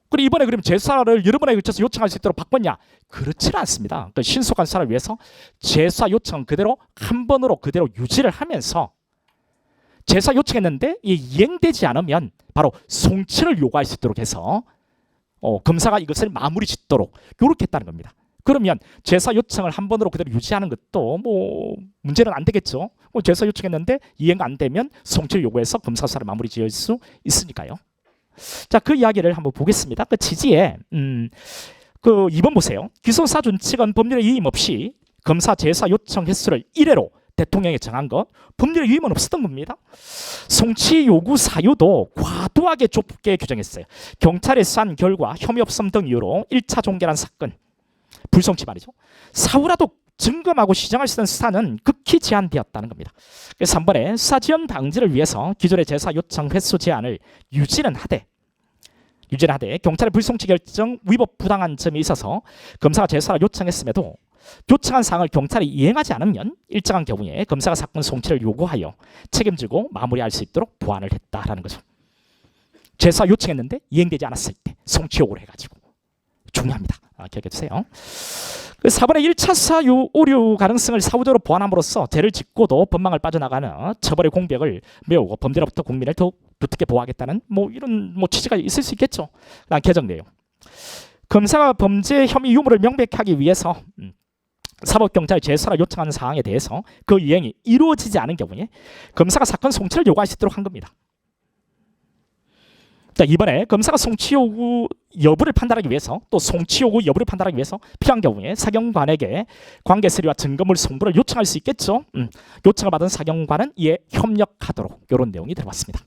그리고 이번에 그러면 재수사를 여러 번에 걸쳐서 요청할 수 있도록 바꿨냐? 그렇지는 않습니다. 그러니까 신속한 수사를 위해서 재수사 요청은 그대로 한 번으로 그대로 유지를 하면서 재수사 요청했는데 이행되지 않으면 바로 송치를 요구할 수 있도록 해서 검사가 이것을 마무리 짓도록 이렇게 했다는 겁니다. 그러면 재수사 요청을 한 번으로 그대로 유지하는 것도 뭐 문제는 안 되겠죠. 재수사 요청했는데 이행 안 되면 송치를 요구해서 검사 수사를 마무리 지을 수 있으니까요. 자, 그 이야기를 한번 보겠습니다. 그 지지에 그 2번 보세요. 기소사준 측은 법률에 위임 없이 검사 재수사 요청 횟수를 1회로 대통령이 정한 것, 법률에 위임은 없었던 겁니다. 송치 요구 사유도 과도하게 좁게 규정했어요. 경찰에 수사한 결과 혐의 없음 등 이유로 1차 종결한 사건, 불송치 말이죠. 사후라도 점검하고 시정할 수 있는 수사는 극히 제한되었다는 겁니다. 그래서 3번에 수사 지연 방지를 위해서 기존의 재수사 요청 횟수 제한을 유지는 하되 경찰의 불송치 결정 위법 부당한 점이 있어서 검사가 재수사를 요청했음에도 요청한 사항을 경찰이 이행하지 않으면 일정한 경우에 검사가 사건 송치를 요구하여 책임지고 마무리할 수 있도록 보완을 했다라는 거죠. 재수사 요청했는데 이행되지 않았을 때 송치 요구를 해가지고 중요합니다. 기억해 주세요. 4번의 1차 수사 오류 가능성을 사후적으로 보완함으로써 죄를 짓고도 법망을 빠져나가는 처벌의 공백을 메우고 범죄로부터 국민을 더욱 두텁게 보호하겠다는 이런 취지가 있을 수 있겠죠. 그다음 개정 내용. 검사가 범죄 혐의 유무를 명백히 하기 위해서 사법경찰이 재수사를 요청하는 사항에 대해서 그 이행이 이루어지지 않은 경우에 검사가 사건 송치를 요구할 수 있도록 한 겁니다. 자, 이번에 검사가 송치 요구 여부를 판단하기 위해서 또 송치 요구 여부를 판단하기 위해서 필요한 경우에 사경관에게 관계 서류와 증거물 송부를 요청할 수 있겠죠. 요청을 받은 사경관은 이에 협력하도록 이런 내용이 들어왔습니다.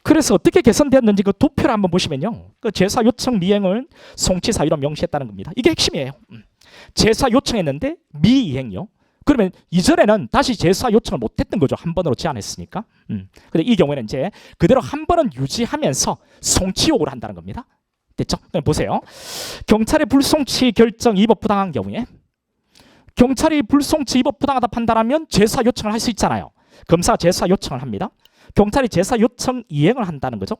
그래서 어떻게 개선되었는지 그 도표를 한번 보시면요. 그 재수사 요청 미행을 송치 사유로 명시했다는 겁니다. 이게 핵심이에요. 재수사 요청했는데 미이행요. 그러면 이전에는 다시 재수사 요청을 못했던 거죠. 한 번으로 제한했으니까. 근데 이 경우에는 이제 그대로 한 번은 유지하면서 송치 요구를 한다는 겁니다. 됐죠? 그럼 보세요. 경찰의 불송치 결정 위법 부당한 경우에 경찰이 불송치 위법 부당하다 판단하면 재수사 요청을 할 수 있잖아요. 검사가 재수사 요청을 합니다. 경찰이 재수사 요청 이행을 한다는 거죠.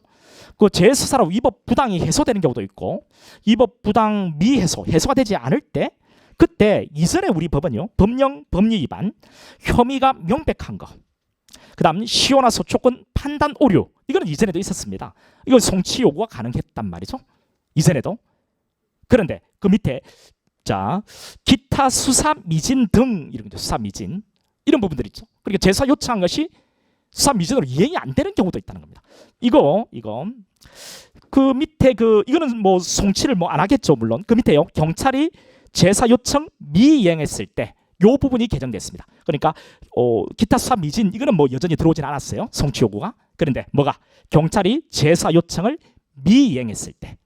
그 재수사로 위법 부당이 해소되는 경우도 있고 위법 부당 미해소, 해소가 되지 않을 때 그때 이전에 우리 법은요. 법령 법리 위반, 혐의가 명백한 거. 그다음 시효나 소초권 판단 오류. 이거는 이전에도 있었습니다. 이건 송치 요구가 가능했단 말이죠. 이전에도. 그런데 그 밑에 자 기타 수사 미진 등 이런 게 수사 미진 이런 부분들 있죠. 그러니까 재수사 요청한 것이 수사 미진으로 이행이 안 되는 경우도 있다는 겁니다. 이거 그 밑에 이거는 송치를 안 하겠죠. 물론 그 밑에요. 경찰이 재수사 요청 미이행했을 때 이 부분이 개정됐습니다. 그러니까 기타 수사 미진 이거는 여전히 들어오진 않았어요. 송치 요구가. 그런데 경찰이 재수사 요청을 미이행했을 때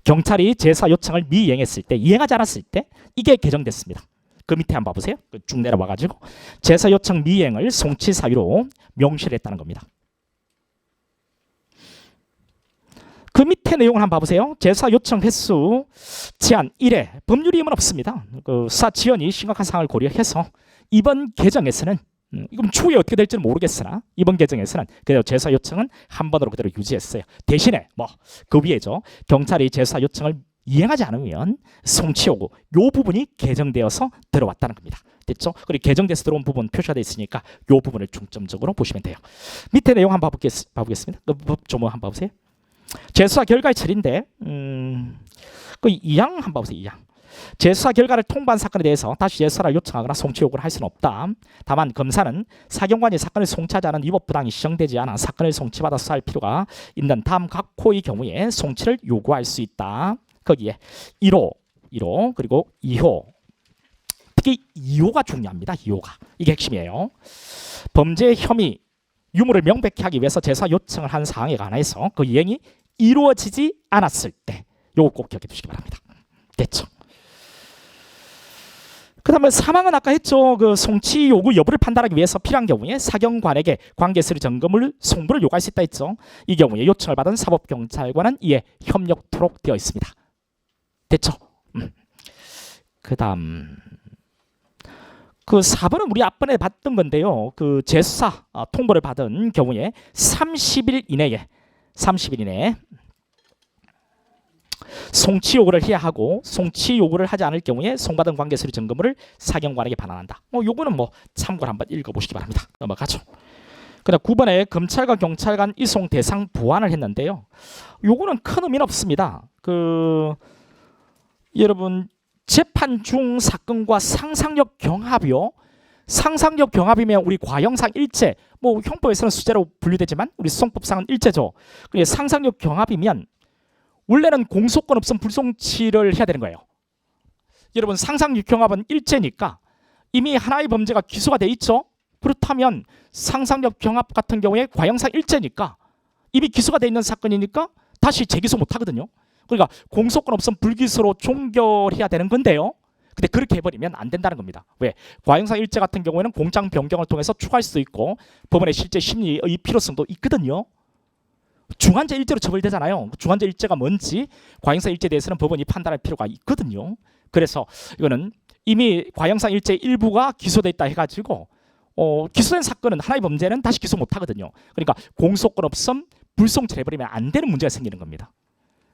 경찰이 재수사 요청을 미이행했을 때 이행하지 않았을 때 이게 개정됐습니다. 그 밑에 한번 봐보세요. 쭉 내려와가지고 재수사 요청 미이행을 송치 사유로 명시를 했다는 겁니다. 그 밑에 내용을 한번 봐보세요. 재수사 요청 횟수 제한 1회 법률 위임은 없습니다. 그 수사 지연이 심각한 상황을 고려해서 이번 개정에서는 이건 추후에 어떻게 될지는 모르겠으나 이번 개정에서는 그대로 재수사 요청은 한 번으로 그대로 유지했어요. 대신에 그 위에죠. 경찰이 재수사 요청을 이행하지 않으면 송치 요구 요 부분이 개정되어서 들어왔다는 겁니다. 됐죠? 그리고 개정돼서 들어온 부분 표시가 되어 있으니까 요 부분을 중점적으로 보시면 돼요. 밑에 내용 한번 봐보겠습니다. 그 법 조문 한번 봐보세요. 재수사 결과의 처리인데 그 2항 한번 봐보세요. 2항. 재수사 결과를 통보한 사건에 대해서 다시 재수사를 요청하거나 송치 요구를 할 수는 없다. 다만 검사는 사경관이 사건을 송치하지 않은 위법 부당이 시정되지 않아 사건을 송치받아 수사할 필요가 있는 다음 각 호의 경우에 송치를 요구할 수 있다. 거기에 1호 그리고 2호 특히 2호가 중요합니다. 2호가 이게 핵심이에요. 범죄 혐의 유무를 명백히 하기 위해서 재수사 요청을 한 사항에 관해서 그 이행이 이루어지지 않았을 때 요거 꼭 기억해 두시기 바랍니다. 됐죠? 그 다음에 사망은 아까 했죠. 그 송치 요구 여부를 판단하기 위해서 필요한 경우에 사경관에게 관계서류 점검을 송부를 요구할 수 있다 했죠. 이 경우에 요청을 받은 사법경찰관은 이에 협력토록 되어 있습니다. 됐죠? 그다음 그 4번은 우리 앞번에 봤던 건데요. 그 재수사 통보를 받은 경우에 30일 이내에 송치 요구를 해야 하고 송치 요구를 하지 않을 경우에 송받은 관계 서류 점검을 사경관에게 반환한다. 요거는 참고를 한번 읽어보시기 바랍니다. 넘어가죠. 그다음 9번에 검찰과 경찰 간 이송 대상 보완을 했는데요. 요거는 큰 의미는 없습니다. 여러분 재판 중 사건과 상상력 경합이요. 상상력 경합이면 우리 과형상 일체, 형법에서는 수재로 분류되지만 우리 소송법상은 일체죠. 그게 상상력 경합이면 원래는 공소권 없음 불송치를 해야 되는 거예요. 여러분 상상력 경합은 일체니까 이미 하나의 범죄가 기소가 돼 있죠. 그렇다면 상상력 경합 같은 경우에 과형상 일체니까 이미 기소가 돼 있는 사건이니까 다시 재기소 못 하거든요. 그러니까 공소권 없음 불기소로 종결해야 되는 건데요. 근데 그렇게 해버리면 안 된다는 겁니다. 왜? 과형상 일체 같은 경우에는 공장 변경을 통해서 추가할 수도 있고 법원의 실제 심리의 필요성도 있거든요. 중한죄 일제로 처벌되잖아요. 중한죄 일제가 뭔지 과형상 일제에 대해서는 법원이 판단할 필요가 있거든요. 그래서 이거는 이미 과형상 일제 일부가 기소돼 있다 해가지고 기소된 사건은 하나의 범죄는 다시 기소 못 하거든요. 그러니까 공소권 없음 불송치를 해버리면 안 되는 문제가 생기는 겁니다.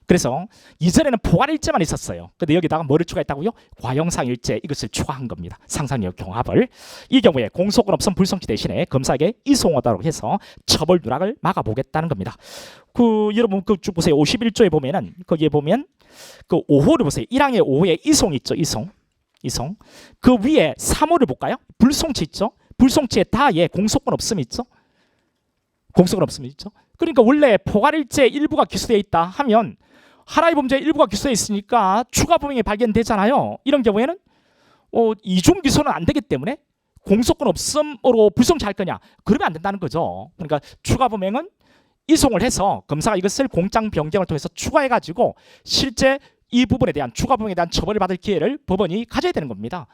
그래서 이전에는 포괄 일제만 있었어요. 근데 여기다가 뭐를 추가했다고요? 과형상 일제 이것을 추가한 겁니다. 상상력 경합을. 이 경우에 공소권 없음 불송치 대신에 검사에게 이송하도록 해서 처벌 누락을 막아보겠다는 겁니다. 여러분 쭉 보세요. 51조에 보면은 거기에 보면 5호를 보세요. 1항의 5호에 이송 있죠. 이송. 그 위에 3호를 볼까요? 불송치 있죠. 불송치에 다에 공소권 없음 있죠. 그러니까 원래 포괄 일제 일부가 기소되어 있다 하면 하나의 범죄 일부가 기소되어 있으니까 추가 범행이 발견되잖아요. 이런 경우에는 이중 기소는 안 되기 때문에 공소권 없음으로 불송치 할 거냐? 그러면 안 된다는 거죠. 그러니까 추가 범행은 이송을 해서 검사가 이것을 공장 변경을 통해서 추가해가지고 실제 이 부분에 대한 추가 범행에 대한 처벌을 받을 기회를 법원이 가져야 되는 겁니다.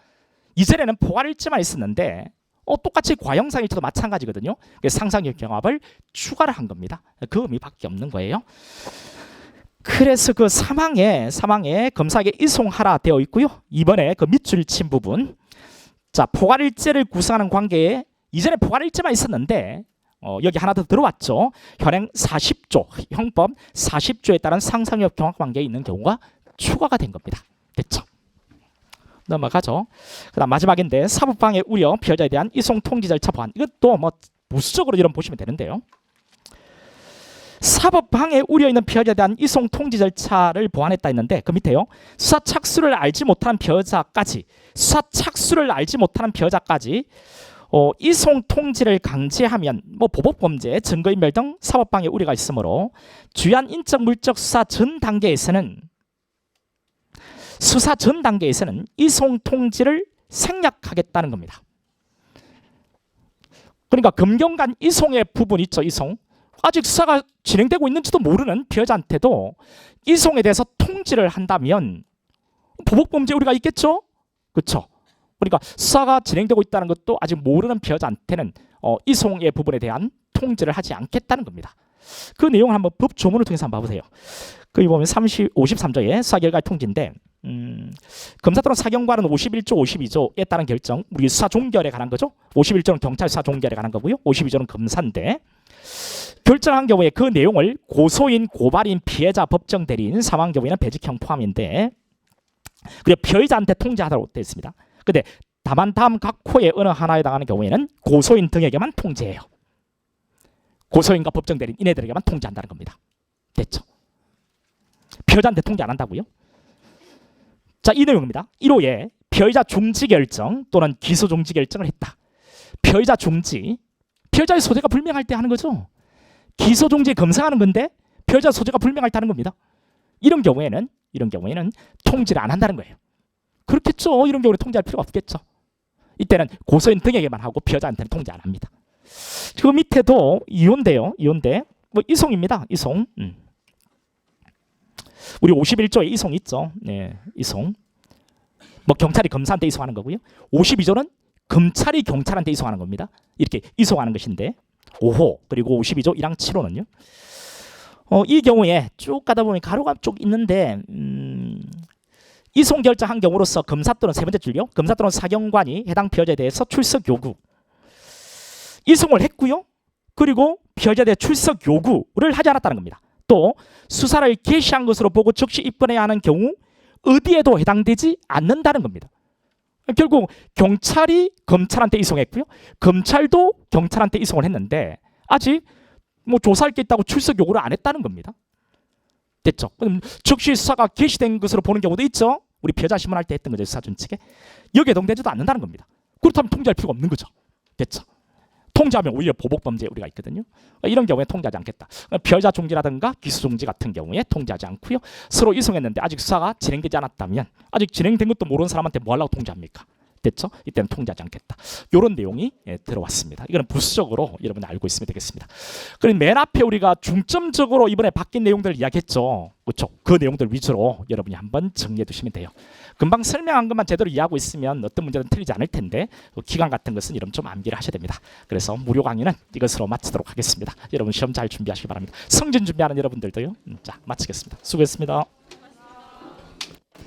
이전에는 포괄 일제만 있었는데 똑같이 과형상 일체도 마찬가지거든요. 상상력 경합을 추가를 한 겁니다. 그 의미밖에 없는 거예요. 그래서 그 사망에 검사에게 이송하라 되어 있고요. 이번에 그 밑줄 친 부분, 자 포괄일제를 구성하는 관계에 이전에 포괄일제만 있었는데 여기 하나 더 들어왔죠. 현행 40조 형법 40조에 따른 상상력 경합 관계에 있는 경우가 추가가 된 겁니다. 됐죠? 넘어가죠. 그다음 마지막인데 사법방해 우려 피해자에 대한 이송 통지 절차 보완. 이것도 부수적으로 이런 보시면 되는데요. 사법방해 우려 있는 피해자에 대한 이송 통지 절차를 보완했다 했는데 그 밑에요. 수사 착수를 알지 못하는 피해자까지 이송 통지를 강제하면 보복범죄, 증거인멸 등 사법방해 우려가 있으므로 주요한 인적 물적 수사 전 단계에서는 이송 통지를 생략하겠다는 겁니다. 그러니까 검경간 이송의 부분 있죠. 이송. 아직 수사가 진행되고 있는지도 모르는 피해자한테도 이송에 대해서 통지를 한다면 보복범죄 우려가 있겠죠. 그렇죠. 그러니까 수사가 진행되고 있다는 것도 아직 모르는 피해자한테는 이송의 부분에 대한 통지를 하지 않겠다는 겁니다. 그 내용을 한번 법 조문을 통해서 한번 봐보세요. 거기 보면 53조의 수사결과의 통지인데 검사 또는 사경관은 51조, 52조에 따른 결정, 우리 수사 종결에 관한 거죠. 51조는 경찰 수사 종결에 관한 거고요. 52조는 검사인데 결정한 경우에 그 내용을 고소인, 고발인, 피해자, 법정 대리인, 사망 경우에는 배직형 포함인데 그리고 피해자한테 통지하도록 되어 있습니다. 근데 다만 다음 각 호의 어느 하나에 해당하는 경우에는 고소인 등에게만 통지해요. 고소인과 법정 대리인 이네들에게만 통지한다는 겁니다. 됐죠? 피해자한테 통지 안 한다고요? 자, 이 내용입니다. 1호에 피해자 중지 결정 또는 기소 중지 결정을 했다. 피해자 중지, 피해자의 소재가 불명할 때 하는 거죠. 기소 중지 검사하는 건데 피해자 소재가 불명할 때 하는 겁니다. 이런 경우에는 통지를 안 한다는 거예요. 그렇겠죠. 이런 경우는 통지할 필요가 없겠죠. 이때는 고소인 등에게만 하고 피해자한테는 통지 안 합니다. 그 밑에도 이혼인데요. 이송입니다. 이송. 우리 51조에 이송 있죠. 네, 이송. 경찰이 검사한테 이송하는 거고요. 52조는 검찰이 경찰한테 이송하는 겁니다. 이렇게 이송하는 것인데 5호 그리고 52조 1항 7호는요. 이 경우에 쭉 가다 보면 가로가 쭉 있는데 이송 결정한 경우로서 검사 또는 세 번째 줄요. 검사 또는 사경관이 해당 피해자에 대해서 출석 요구. 이송을 했고요. 그리고 피해자에 대해 출석 요구를 하지 않았다는 겁니다. 또 수사를 개시한 것으로 보고 즉시 입건해야 하는 경우 어디에도 해당되지 않는다는 겁니다. 결국 경찰이 검찰한테 이송했고요. 검찰도 경찰한테 이송을 했는데 아직 뭐 조사할 게 있다고 출석 요구를 안 했다는 겁니다. 됐죠? 그럼 즉시 수사가 개시된 것으로 보는 경우도 있죠. 우리 피해자 신문할 때 했던 거죠. 수사 준칙에. 여기에 해당되지도 않는다는 겁니다. 그렇다면 통지할 필요가 없는 거죠. 됐죠? 통지하면 오히려 보복범죄 우리가 있거든요. 이런 경우에 통지하지 않겠다. 피해자 중지라든가 기소 중지 같은 경우에 통지하지 않고요. 서로 이송했는데 아직 수사가 진행되지 않았다면 아직 진행된 것도 모르는 사람한테 뭐 하려고 통지합니까? 됐죠? 이때는 통지하지 않겠다. 이런 내용이 들어왔습니다. 이거는 부수적으로 여러분이 알고 있으면 되겠습니다. 그럼 맨 앞에 우리가 중점적으로 이번에 바뀐 내용들을 이야기했죠. 그렇죠? 그 내용들 위주로 여러분이 한번 정리해 두시면 돼요. 금방 설명한 것만 제대로 이해하고 있으면 어떤 문제는 틀리지 않을 텐데 기간 같은 것은 여러분 좀 암기를 하셔야 됩니다. 그래서 무료 강의는 이것으로 마치도록 하겠습니다. 여러분 시험 잘 준비하시기 바랍니다. 성진 준비하는 여러분들도요. 자, 마치겠습니다. 수고했습니다.